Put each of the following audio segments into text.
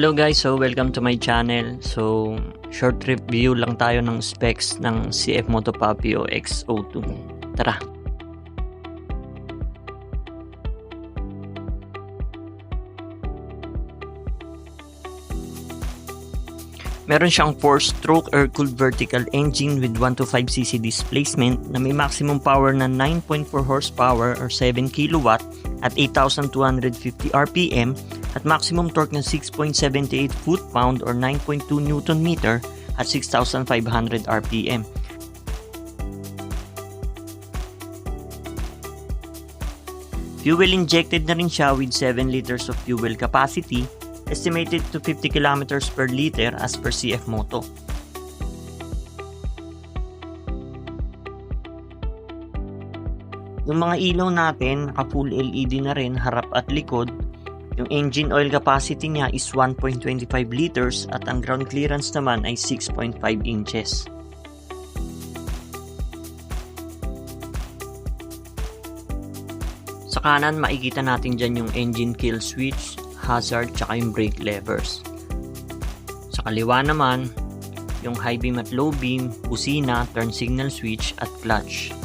Hello guys, so welcome to my channel. So, short review lang tayo ng specs ng CF Moto Papio X02. Tara! Meron siyang 4-stroke air-cooled vertical engine with 125cc displacement na may maximum power na 9.4 horsepower or 7 kW at 8,250 RPM at maximum torque na 6.78 foot-pound or 9.2 Nm at 6,500 RPM. Fuel injected na rin siya with 7 liters of fuel capacity, estimated to 50 km per liter as per CF Moto. Yung mga ilaw natin, naka full LED na rin harap at likod. Yung engine oil capacity niya is 1.25 liters at ang ground clearance naman ay 6.5 inches. Sa kanan, makikita natin dyan yung engine kill switch, hazard, tsaka yung brake levers. Sa kaliwa naman, yung high beam at low beam, busina, turn signal switch, at clutch.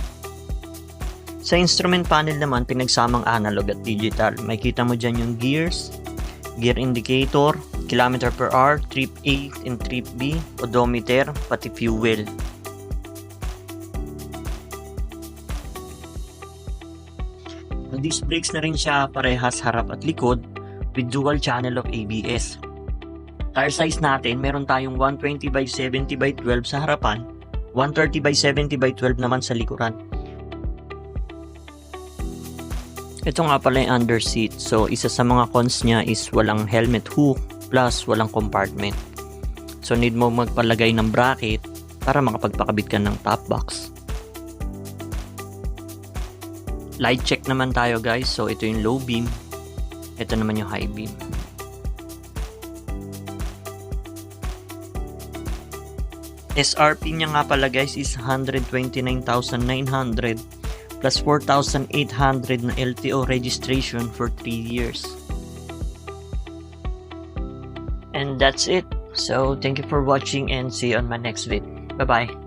Sa instrument panel naman, pinagsamang analog at digital. Makikita mo dyan yung gears, gear indicator, kilometer per hour, trip A and trip B, odometer, pati fuel. Disc brakes na rin siya parehas harap at likod with dual channel of ABS. Tire size natin, meron tayong 120/70/12 sa harapan, 130/70/12 naman sa likuran. Ito nga pala yung under seat. So, isa sa mga cons niya is walang helmet hook plus walang compartment. So, need mo magpalagay ng bracket para makapagpakabit ka ng top box. Light check naman tayo guys. So, ito yung low beam. Ito naman yung high beam. SRP niya nga pala guys is 129,900 plus 4,800 na LTO registration for 3 years. And that's it. So, thank you for watching and see you on my next video. Bye-bye.